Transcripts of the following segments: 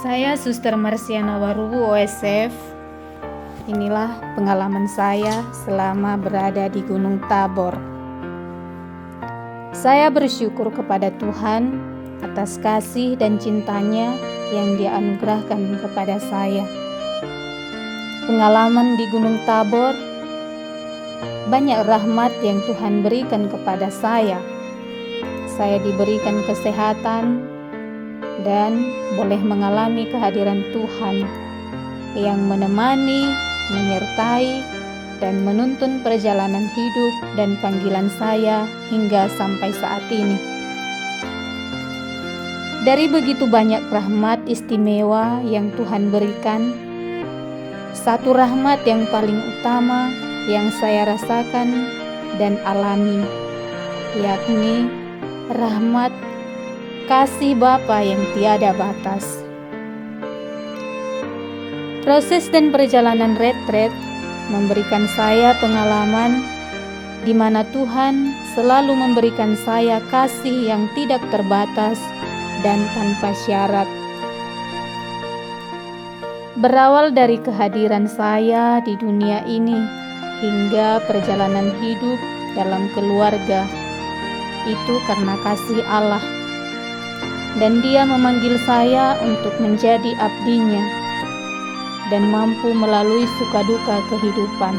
Saya Suster Marsiana Warubu OSF. Inilah pengalaman saya selama berada di Gunung Tabor. Saya bersyukur kepada Tuhan atas kasih dan cintanya yang Dia anugerahkan kepada saya. Pengalaman di Gunung Tabor, banyak rahmat yang Tuhan berikan kepada saya. Saya diberikan kesehatan dan boleh mengalami kehadiran Tuhan yang menemani, menyertai, dan menuntun perjalanan hidup dan panggilan saya hingga sampai saat ini. Dari begitu banyak rahmat istimewa yang Tuhan berikan, satu rahmat yang paling utama yang saya rasakan dan alami, yakni rahmat kasih Bapa yang tiada batas. Proses dan perjalanan retret memberikan saya pengalaman di mana Tuhan selalu memberikan saya kasih yang tidak terbatas dan tanpa syarat. Berawal dari kehadiran saya di dunia ini hingga perjalanan hidup dalam keluarga, itu karena kasih Allah. Dan Dia memanggil saya untuk menjadi abdinya dan mampu melalui suka duka kehidupan.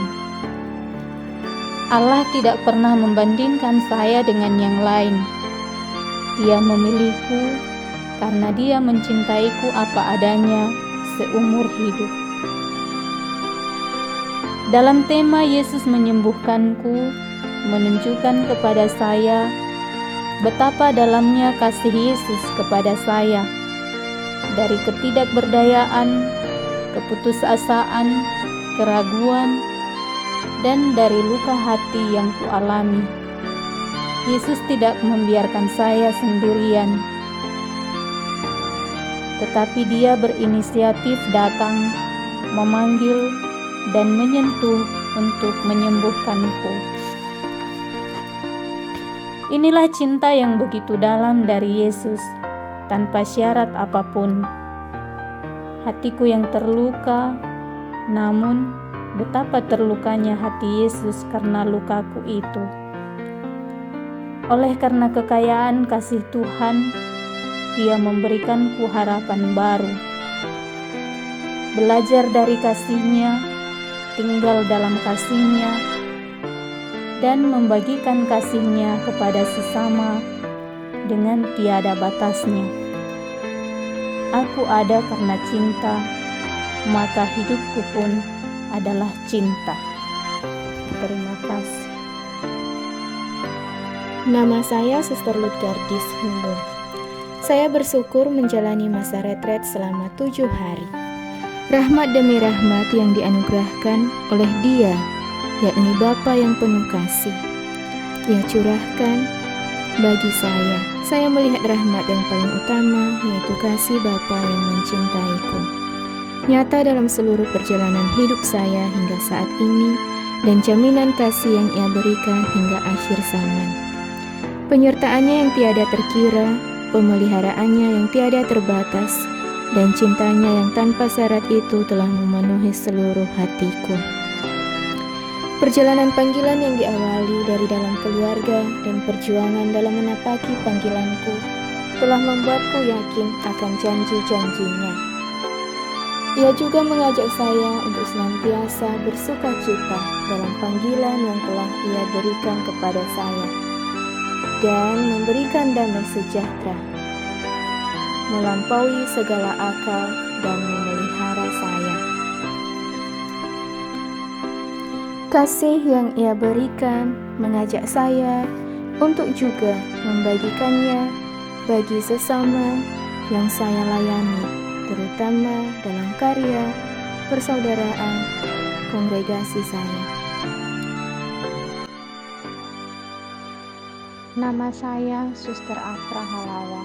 Allah tidak pernah membandingkan saya dengan yang lain. Dia memilihku karena Dia mencintaiku apa adanya seumur hidup. Dalam tema Yesus menyembuhkanku, menunjukkan kepada saya betapa dalamnya kasih Yesus kepada saya. Dari ketidakberdayaan, keputusasaan, keraguan, dan dari luka hati yang kualami, Yesus tidak membiarkan saya sendirian, tetapi Dia berinisiatif datang, memanggil, dan menyentuh untuk menyembuhkanku. Inilah cinta yang begitu dalam dari Yesus, tanpa syarat apapun. Hatiku yang terluka, namun betapa terlukanya hati Yesus karena lukaku itu. Oleh karena kekayaan kasih Tuhan, Dia memberikanku harapan baru. Belajar dari kasih-Nya, tinggal dalam kasih-Nya, dan membagikan kasih-Nya kepada sesama dengan tiada batasnya. Aku ada karena cinta, maka hidupku pun adalah cinta. Terima kasih. Nama saya Suster Lutgardis Hulu. Saya bersyukur menjalani masa retret selama 7 hari. Rahmat demi rahmat yang dianugerahkan oleh Dia, yakni Bapa yang penuh kasih, Ia curahkan bagi saya. Saya melihat rahmat yang paling utama, yaitu kasih Bapa yang mencintaiku. Nyata dalam seluruh perjalanan hidup saya hingga saat ini, dan jaminan kasih yang Ia berikan hingga akhir zaman. Penyertaannya yang tiada terkira, pemeliharaannya yang tiada terbatas, dan cintanya yang tanpa syarat itu telah memenuhi seluruh hatiku. Perjalanan panggilan yang diawali dari dalam keluarga dan perjuangan dalam menapaki panggilanku telah membuatku yakin akan janji-janji-Nya. Ia juga mengajak saya untuk senantiasa bersuka cita dalam panggilan yang telah Ia berikan kepada saya dan memberikan damai sejahtera, melampaui segala akal dan memelihara saya. Kasih yang Ia berikan mengajak saya untuk juga membagikannya bagi sesama yang saya layani, terutama dalam karya persaudaraan kongregasi saya. Nama saya Suster Afra Halawa.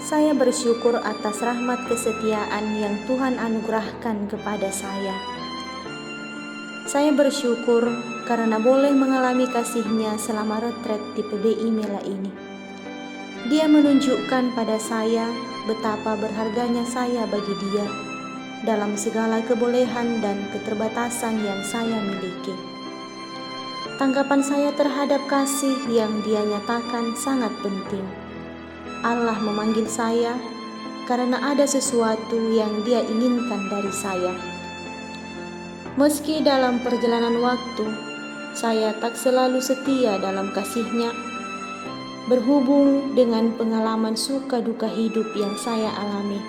Saya bersyukur atas rahmat kesetiaan yang Tuhan anugerahkan kepada saya. Saya bersyukur karena boleh mengalami kasih-Nya selama retret di PBI Mela ini. Dia menunjukkan pada saya betapa berharganya saya bagi Dia dalam segala kebolehan dan keterbatasan yang saya miliki. Tanggapan saya terhadap kasih yang Dia nyatakan sangat penting. Allah memanggil saya karena ada sesuatu yang Dia inginkan dari saya. Meski dalam perjalanan waktu, saya tak selalu setia dalam kasih-Nya, berhubung dengan pengalaman suka duka hidup yang saya alami.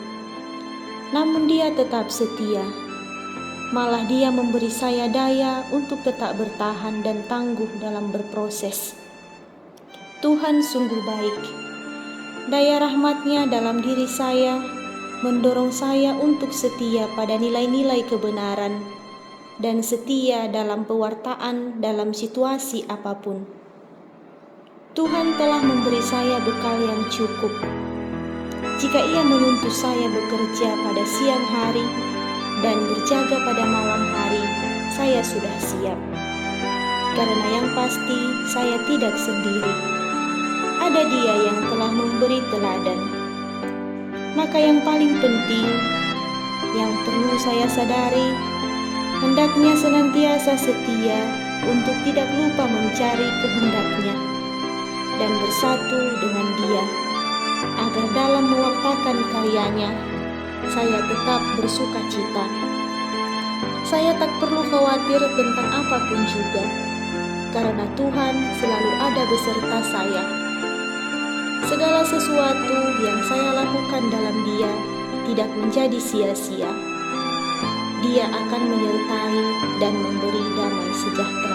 Namun Dia tetap setia. Malah Dia memberi saya daya untuk tetap bertahan dan tangguh dalam berproses. Tuhan sungguh baik. Daya rahmat-Nya dalam diri saya mendorong saya untuk setia pada nilai-nilai kebenaran dan setia dalam pewartaan dalam situasi apapun. Tuhan telah memberi saya bekal yang cukup. Jika Ia menuntut saya bekerja pada siang hari dan berjaga pada malam hari, saya sudah siap. Karena yang pasti saya tidak sendiri. Ada Dia yang telah memberi teladan. Maka yang paling penting, yang perlu saya sadari, hendaknya senantiasa setia untuk tidak lupa mencari kehendak-Nya dan bersatu dengan Dia, agar dalam mewartakan karya-Nya, saya tetap bersuka cita. Saya tak perlu khawatir tentang apapun juga, karena Tuhan selalu ada beserta saya. Segala sesuatu yang saya lakukan dalam Dia tidak menjadi sia-sia. Dia akan menyertai dan memberi damai sejahtera.